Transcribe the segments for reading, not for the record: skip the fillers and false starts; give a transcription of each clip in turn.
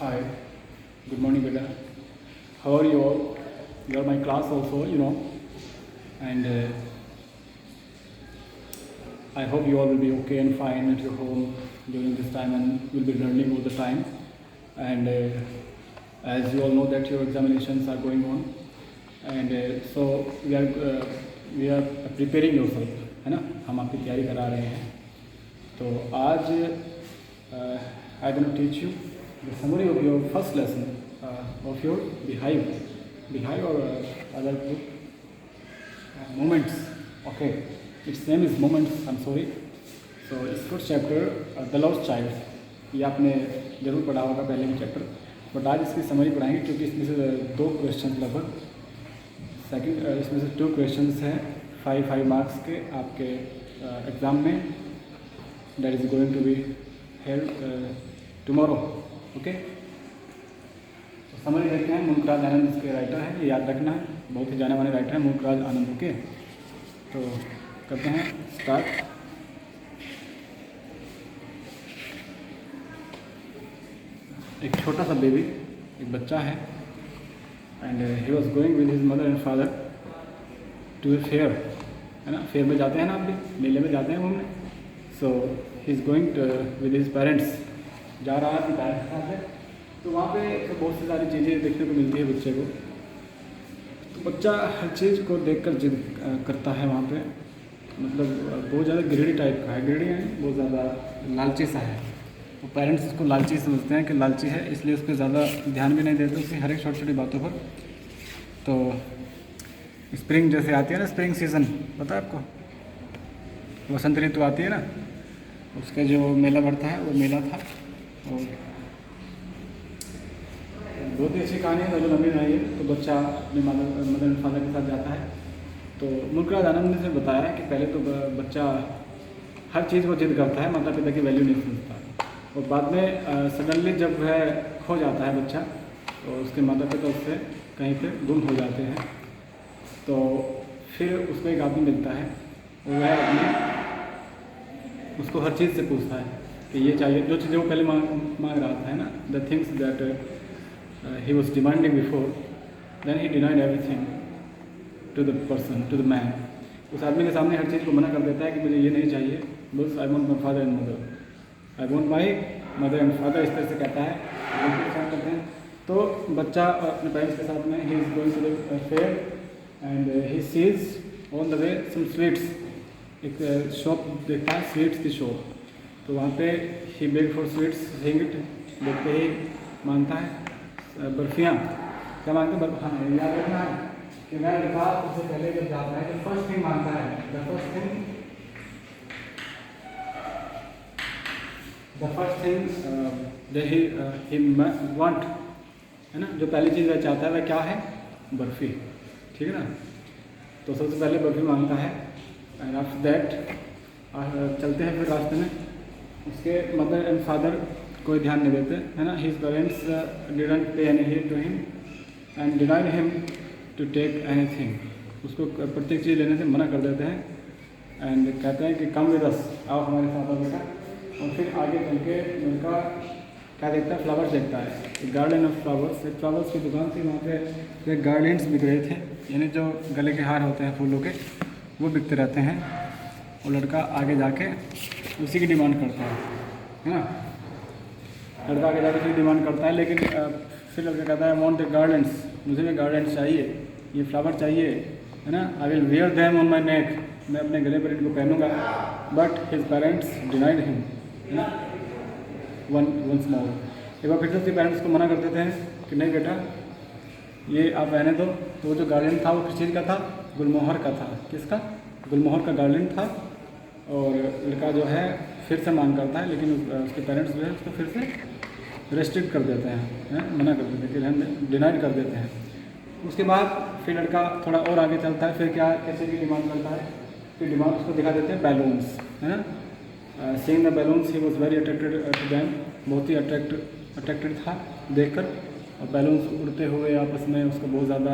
Hi, good morning, beta. How are you all? You are my class also, and I hope you all will be okay and fine at your home during this time and will be learning all the time. And as you all know that your examinations are going on, and so we are preparing yourself, है ना? हम आपकी तैयारी करा रहे हैं. तो आज I am going to teach you the summary of your first lesson of your behive or other book moments. Okay, its name is moments. I'm sorry. So इस first chapter the lost child, ये आपने जरूर पढ़ा होगा पहले भी chapter, but आज इसकी समरी पढ़ाएंगे क्योंकि इसमें से दो क्वेश्चन लगभग इसमें से 2 क्वेश्चंस हैं 5 मार्क्स के आपके एग्ज़ाम में, that is going to be held tomorrow. Okay, तो समझ देखते हैं. मुल्कराज आनंद इसके राइटर हैं, ये याद रखना है, बहुत ही जाने माने राइटर हैं मुल्कराज आनंद. ओके, तो करते हैं स्टार्ट. एक छोटा सा बेबी, एक बच्चा है, and he was going with his mother and father to a fair, है ना? फेयर में जाते हैं ना, आप भी मेले में जाते हैं घूमने. So he is going with his parents, जा रहा है अपने पेरेंट्स के साथ है. तो वहाँ पे तो बहुत सी सारी चीज़ें देखने को मिलती है बच्चे को. तो बच्चा हर चीज़ को देखकर जिद करता है वहाँ पे, मतलब बहुत ज़्यादा ग्रीडी टाइप का है. ग्रीडी है, बहुत ज़्यादा लालची सा है. तो पेरेंट्स उसको लालची समझते हैं कि लालची है, इसलिए उस पर ज़्यादा ध्यान भी नहीं देते उसकी हर एक छोटी छोटी बातों पर. तो स्प्रिंग जैसे आती है ना, स्प्रिंग सीज़न पता है आपको, वसंत ऋतु आती है ना, उसका जो मेला बढ़ता है वो मेला था. और बहुत ही अच्छी कहानी है, जो लंबी नहीं है. तो बच्चा अपने मदर एंड फादर के साथ जाता है. तो मुल्कराज आनंद ने बताया है कि पहले तो बच्चा हर चीज़ को जिद करता है, माता पिता की वैल्यू नहीं समझता, और बाद में सडनली जब वह खो जाता है बच्चा, तो उसके माता पिता उससे कहीं पे गुम हो जाते हैं. तो फिर उसको एक आदमी मिलता है, वह उसको हर चीज़ से पूछता है कि ये चाहिए, जो चीज़ें वो पहले मांग रहा था, है ना, the things that he was demanding before, then he denied everything to the person, to the man. उस आदमी के सामने हर चीज़ को मना कर देता है कि मुझे ये नहीं चाहिए, बस आई want my father and mother, I want my mother and father, इस तरह से कहता है. करते हैं. तो बच्चा अपने पेरेंट्स के साथ में he is going to the fair and he sees on the way some sweets. एक शॉप देखता है, स्वीट्स की शॉप. तो वहाँ पे ही बेग फॉर स्वीट्स, हिंगट देखते ही मांगता है बर्फियाँ. क्या मांगते हैं? हाँ, याद रखना है कि मैं लड़का उससे पहले जब जाता है तो फर्स्ट थिंग मांगता है, the first thing he want, है ना, जो पहली चीज़ वह चाहता है वह क्या है? बर्फ़ी. ठीक है ना? तो सबसे पहले बर्फ़ी मांगता है. एंड आफ्टर दैट चलते हैं फिर रास्ते में. उसके मदर एंड फादर कोई ध्यान नहीं देते, है ना. His parents didn't pay any heed to him and denied him to take anything. उसको प्रत्येक चीज़ लेने से मना कर देते हैं एंड कहते हैं कि कम विद अस, आओ हमारे साथ आओ बेटा. और फिर आगे चल के उनका क्या देखता है? फ्लावर्स देखता है, गार्डन ऑफ फ्लावर्स. एक फ्लावर्स की दुकान थी, वहाँ पे गार्डन्स बिक रहे थे, यानी जो गले के हार होते हैं फूलों के, वो बिकते रहते हैं. और लड़का आगे जाके उसी की डिमांड करता है ना. लड़का आगे जाके उसी डिमांड करता है, लेकिन फिर लड़का कहता है वांट द गार्डन्स, मुझे भी गार्डन्स चाहिए, ये फ्लावर चाहिए, है ना. I will wear them on my neck, मैं अपने गले पर इनको पहनूंगा. But his parents denied him, है ना, वंस मोर. एक बार फिर से उसके पेरेंट्स को मना कर देते हैं कि नहीं बेटा, ये आप रहने दो. तो वो जो गार्डन था वो किस चीज़ का था? गुलमोहर का था. किसका? गुलमोहर का गार्डन था. और लड़का जो है फिर से मांग करता है, लेकिन उसके पेरेंट्स जो है उसको फिर से रेस्ट्रिक्ट कर देते हैं, मना कर देते हैं, कि डिनाइड कर देते हैं. उसके बाद फिर लड़का थोड़ा और आगे चलता है. फिर क्या कैसे की डिमांड करता है? फिर डिमांड उसको दिखा देते हैं बैलून्स, है ना. Seeing the balloons he was very attracted to them, बहुत ही अट्रैक्टेड था देखकर. और बैलून्स उड़ते हुए आपस में उसको बहुत ज़्यादा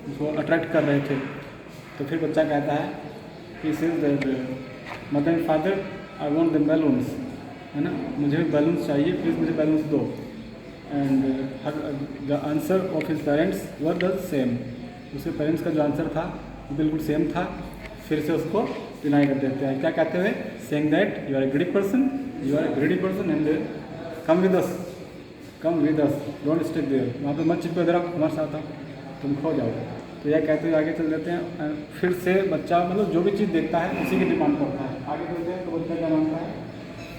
उसको अट्रैक्ट कर रहे थे. तो फिर बच्चा कहता है कि says that mother and father I want the balloons, है ना, मुझे बैलून्स चाहिए, प्लीज़ मुझे बैलून्स दो. And the answer of his parents were the same. उसके पेरेंट्स का जो आंसर था वो बिल्कुल सेम था। फिर से उसको डिनाई कर देते हैं, क्या कहते हुए, saying that you are a greedy person, you are a greedy person and come with us, come with us, don't stick there, वहाँ पे मत चिपको, इधर आओ हमारे साथ आओ, तुम खो जाओ। तो यह कहते हुए आगे चल देते हैं। फिर से बच्चा मतलब जो भी चीज़ देखता है उसी की डिमांड करता है। आगे चलते हैं तो बच्चा क्या मांगता है,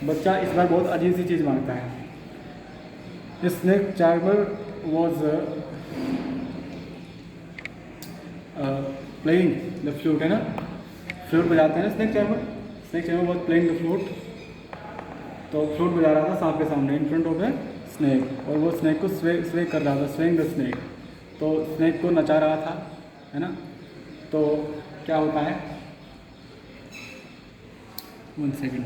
बच्चा इस बार बहुत अजीब सी चीज़ मांगता है। Snake charmer was playing the flute, है ना, फ्लूट बजाते हैं ना snake charmer was playing the flute. तो फ्लूट बजा रहा था सांप के सामने, in front of a snake, और वो स्नेक को स्वे कर रहा था, स्वेइंग द स्नेक, तो स्नेक को नचा रहा था, है ना। तो क्या होता है, 1 सेकेंड।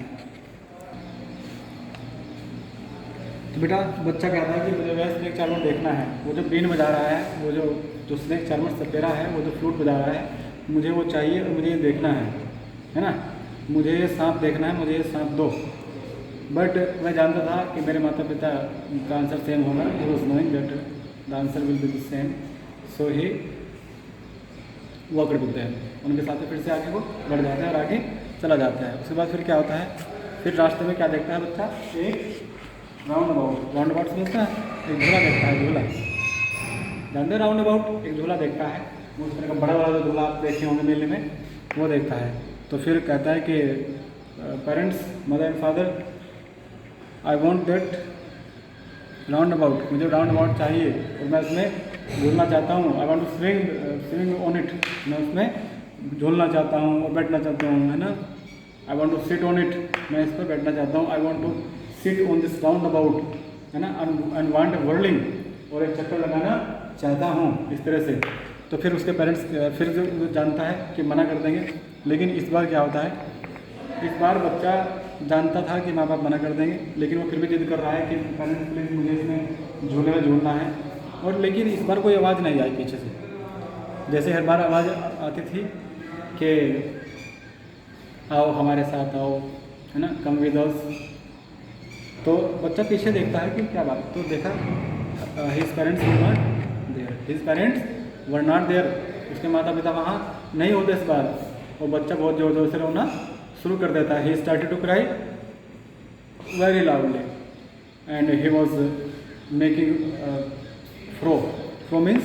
तो बेटा बच्चा कहता है कि मुझे वह स्नेक चार्मर देखना है, वो जो बीन बजा रहा है, वो जो स्नेक चार्मर सपेरा है, वो जो फ्लूट बजा रहा है, मुझे वो चाहिए और मुझे ये देखना है ना, मुझे ये सांप देखना है, मुझे ये सांप दो। बट मैं जानता था कि मेरे माता पिता का आंसर सेम होगा, he was knowing that the answer will be the same, so he walked with them, उनके साथ फिर से आगे वो बढ़ जाता है और आगे चला जाता है। उसके बाद फिर क्या होता है, फिर रास्ते में क्या देखता है बच्चा, एक राउंड अबाउट समझता है, एक झूला देखता है, झूला जानते हैं, राउंड अबाउट एक झूला देखता है, वो उस तरह का बड़ा वाला जो झूला आप देखे होंगे मेले में, वो देखता है। तो फिर कहता है कि parents, mother and father, I want that round about, मुझे राउंड अबाउट चाहिए और मैं उसमें झूलना चाहता हूँ। I want to swing on it, मैं उसमें झूलना चाहता हूँ और बैठना चाहता हूँ, है ना। I want to sit on it, मैं इस पर बैठना चाहता हूँ। I want to sit on this round about, है ना, एंड वांट वर्लिंग, और एक चक्कर लगाना चाहता हूँ, इस तरह से। तो फिर उसके पेरेंट्स फिर जो जानता है कि मना कर देंगे, लेकिन इस बार क्या होता है, इस बार बच्चा जानता था कि माँ बाप मना कर देंगे, लेकिन वो फिर भी जिद कर रहा है कि पेरेंट्स प्लीज़ मुझे इसमें झूले में झूलना है। और लेकिन इस बार कोई आवाज़ नहीं आई पीछे से, जैसे हर बार आवाज़ आती थी कि आओ हमारे साथ आओ, है ना, कम विद अस। तो बच्चा पीछे देखता है कि क्या बात, तो देखा his parents were not there, his parents were not there, उसके माता पिता वहाँ नहीं होते इस बार। और बच्चा बहुत ज़ोर ज़ोर से रोना शुरू कर देता है। He started to cry very loudly and he was making fro means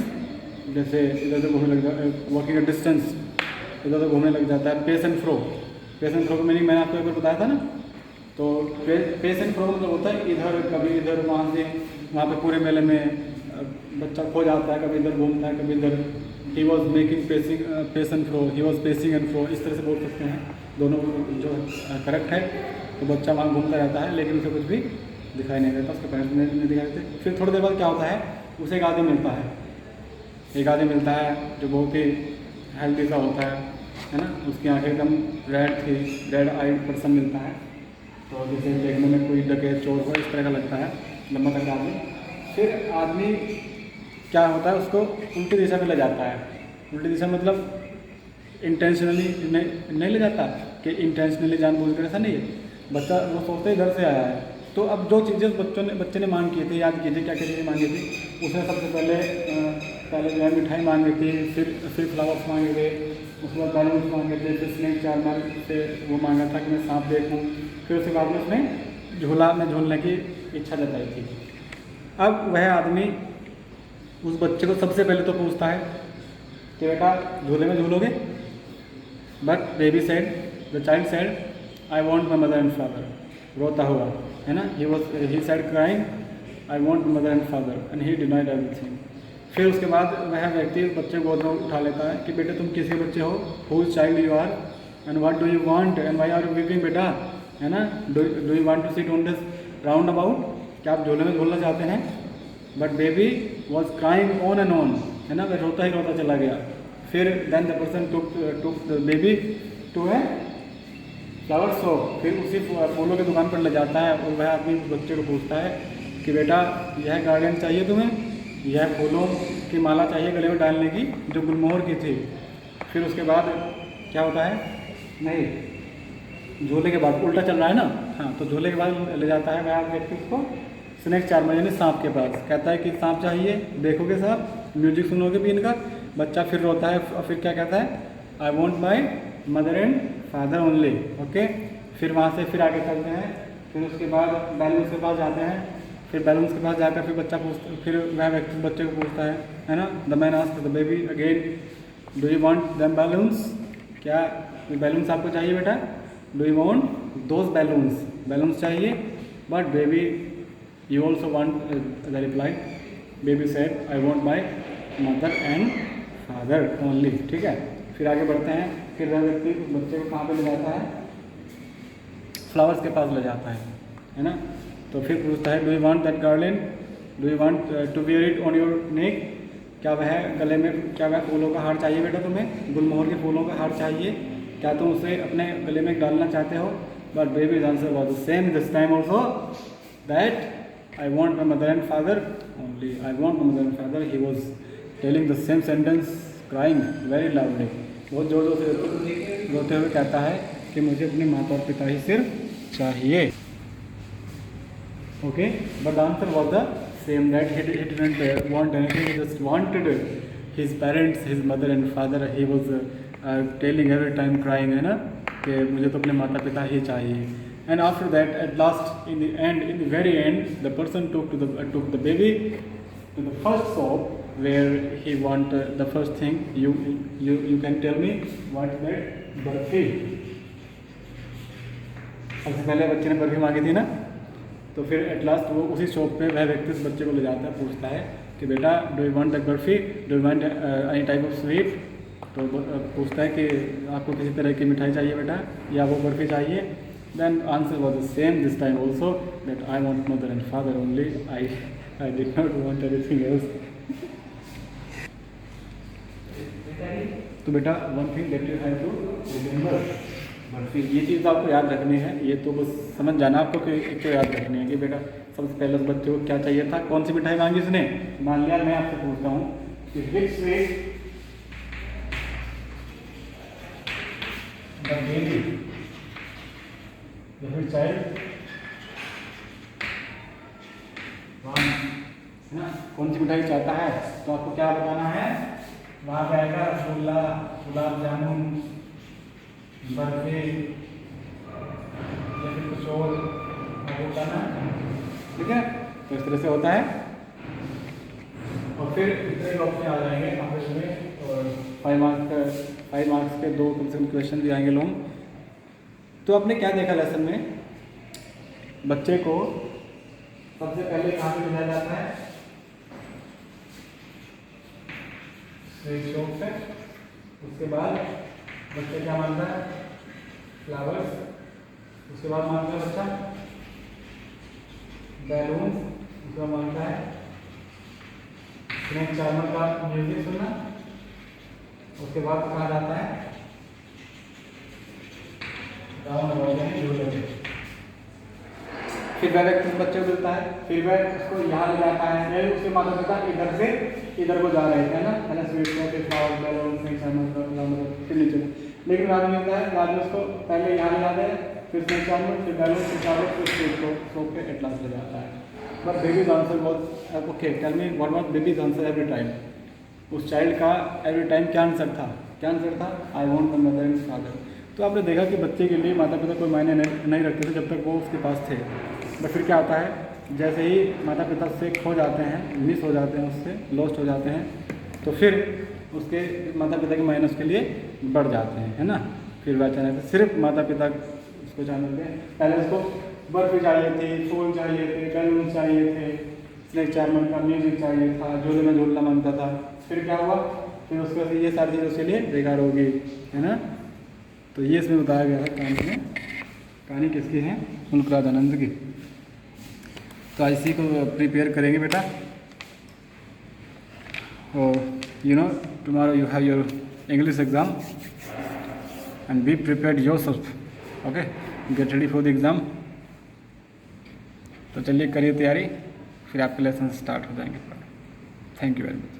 जैसे इधर से घूमने लग जाता है, वॉकिंग अ डिस्टेंस, इधर से घूमने लग जाता है। पेस एंड फ्रो का मीनिंग मैंने आपको एक बार बताया था ना। तो पेस एंड फ्रो मतलब होता है इधर कभी इधर, वहाँ से वहाँ पे पूरे मेले में बच्चा खो जाता है, कभी इधर घूमता है कभी इधर। He was making pace and fro, he was pacing and fro, इस तरह से बोल सकते हैं, दोनों जो करेक्ट है। तो बच्चा वहाँ घूमता रहता है लेकिन उसे कुछ भी दिखाई नहीं देता, उसके पेरेंट्स नहीं दिखाई देते। फिर थोड़ी देर बाद क्या होता है, उसे एक आदमी मिलता है, एक आदमी मिलता है जो बहुत ही हेल्दी सा होता है ना। उसकी आंखें एकदम रेड थी, रेड आइड पर्सन मिलता है। तो जैसे देखने में कोई डकैत चोर हो इस तरह का लगता है, लंबा तक आदमी। फिर आदमी क्या होता है, उसको उल्टी दिशा में ले जाता है। उल्टी दिशा मतलब इंटेंशनली नहीं ले जाता कि इंटेंशनली जानबूझ कर, ऐसा नहीं है। बच्चा वो सोचते इधर से आया है। तो अब जो चीज़ें बच्चे ने मांग की थी, याद कीजिए क्या क्या चीज़ें मांगी थी। उसने सबसे पहले जो है मिठाई मांगी थी, फिर फ्लावर्स मांगे थे, उसके बाद बैलून्स मांगे थे, फिर स्नेक चार्मर से वो मांगा था कि मैं सांप देखूँ। फिर उसके बाद में उसने झूला में झूलने की इच्छा जताई थी। अब वह आदमी उस बच्चे को सबसे पहले तो पूछता है कि बेटा झूले में झूलोगे। But baby said, the child said, I want my mother and father, रोता हुआ, है ना। He said crying, I want mother and father, and he denied everything. फिर उसके बाद वह व्यक्ति बच्चे को गोद में उठा लेता है कि बेटे तुम किसके बच्चे हो, whose child you are and what do you want and why are you weeping बेटा, है ना। Do you want to sit on this round about, क्या आप झूले में झूलना चाहते हैं। But baby was crying on and on, है ना, वह रोता ही रोता चला गया। फिर then the person took the baby to a flower shop, फिर उसी फूलों की दुकान पर ले जाता है और वह आदमी उस बच्चे को पूछता है कि बेटा यह गार्डन चाहिए तुम्हें, यह फूलों की माला चाहिए गले में डालने की जो गुलमोहर की थी। फिर उसके बाद क्या होता है, नहीं झूले के बाद उल्टा चल रहा है ना, हाँ, तो झूले के बाद ले जाता है वह व्यक्ति उसको स्नेक चार्मर यानी सांप के पास, कहता है कि सांप चाहिए, देखोगे सांप, म्यूजिक सुनोगे भी इनका, बच्चा फिर रोता है और फिर क्या कहता है, आई want my mother and father only. Okay, फिर वहाँ से फिर आगे चलते हैं, फिर उसके बाद बैलून्स के पास जाते हैं, फिर बैलून्स के पास जाकर फिर बच्चा पूछता, फिर वह व्यक्ति बच्चे को पूछता है ना, the man asked the baby again do you want them balloons, क्या बैलून्स आपको चाहिए बेटा, do you want those balloons, balloons चाहिए, but baby you also want, the reply baby said I want my mother and father only. ठीक है, फिर आगे बढ़ते हैं, फिर वह व्यक्ति उस बच्चे को कहाँ पे ले जाता है, फ्लावर्स के पास ले जाता है ना, तो फिर पूछता है do you want that garland, do you want to wear it on your neck, क्या वह गले में, क्या वह फूलों का हार चाहिए बेटा तुम्हें, गुलमोहर के फूलों का हार चाहिए, क्या तुम उसे अपने गले में डालना चाहते हो, but baby's answer was the same this time also, that I want my mother and father only, I want my mother and father, he was telling the same sentence crying very loudly, बहुत जोर जोर से रोते हुए कहता है कि मुझे अपने माता और पिता ही सिर्फ चाहिए। Okay, but the answer was the same, that he didn't want anything, he just wanted his parents, his mother and father, he was telling every time crying, है ना, कि मुझे तो अपने माता पिता ही चाहिए। And after that, at last, in the very end, the person took the baby to the first shop where he want the first thing. You can tell me what is that? Barfi. सबसे पहले बच्चे ने बर्फी मांगी थी ना, तो फिर at last वो उसी शॉप पे वह व्यक्ति उस बच्चे को ले जाता है, पूछता है कि बेटा do you want that barfi, do you want any type of sweet, तो पूछता है कि आपको किसी तरह की मिठाई चाहिए बेटा या वो बर्फी चाहिए। Then answer was the same this time also, that I want mother and father only, I did not want anything else. तो बेटा one thing that you have to remember, barfi, ये चीज़ आपको याद रखनी है, ये तो बस समझ जाना आपको कि एक तो याद रखनी है कि बेटा सबसे पहले उस बच्चे को क्या चाहिए था, कौन सी मिठाई मांगी उसने, मान लिया मैं आपसे पूछता हूँ कि which sweet the baby, the child है ना, कौन सी मिठाई चाहता है, तो आपको क्या बताना है, वहाँ पे आएगा रसगुल्ला, गुलाब जामुन, बर्फी या फिर कुछ और होता ना, ठीक है, तो इस तरह से होता है। और फिर इतने ऑप्शन आ जाएंगे आपस में, और 5 मार्क्स के 2 कम से कम क्वेश्चन भी आएंगे लॉन्ग। तो आपने क्या देखा लेसन में, बच्चे को सबसे पहले कहाँ पे भेजा जाता है, शॉप पे, उसके बाद बच्चे क्या मांगता है, फ्लावर्स, उसके बाद मांगता है बच्चा बैलून, उसके बाद मांगता है स्नेक चार्मर का म्यूजिक सुनना, उसके बाद कहा जाता है राउंड झूले, फिर वह व्यक्ति बच्चे को मिलता है, फिर वह उसको यहाँ ले जाता है, उसके माता पिता इधर से इधर को जा रहे थे ना, है ना, स्वीट को, फिर फ्लावर बैलून, स्नेक चार्मर, फिर नीचे, लेकिन बाद में मिलता है, बाद में उसको पहले यहाँ ले जाते हैं, फिर स्नेक चार्मर, फिर बैलून, फिर फ्लावर, फिर स्वीट को शॉप पे एट लास्ट ले जाता है। But baby's answer was okay, tell me what was baby's answer every time, उस चाइल्ड का एवरी टाइम क्या आंसर था, I want my mother and father. तो आपने देखा कि बच्चे के लिए माता पिता कोई मायने नहीं रखते थे जब तक वो उसके पास थे, बट फिर क्या होता है, जैसे ही माता पिता से खो जाते हैं, मिस हो जाते हैं, उससे लॉस्ट हो जाते हैं, तो फिर उसके माता पिता के मायने उसके लिए बढ़ जाते हैं, है ना, फिर वह चाहते हैं सिर्फ माता पिता उसको चाहते हैं, पहले उसको बर्फी चाहिए थी, फूल चाहिए थे, बैलून चाहिए थे, स्नेक चार्मर का म्यूजिक चाहिए था, झूले में झूलना मांगता था, फिर क्या हुआ, फिर उसके बाद ये सारी चीज़ उसके लिए बेकार होगी, है ना। तो ये इसमें बताया गया है कहानी में, कहानी किसकी है, मुल्कराज की। तो आज इसी को प्रिपेयर करेंगे बेटा, और you know tomorrow you have your English exam and be prepared yourself, okay, get ready for the exam. तो चलिए करिए तैयारी, फिर आपके लेसन स्टार्ट हो जाएंगे। Thank you very much.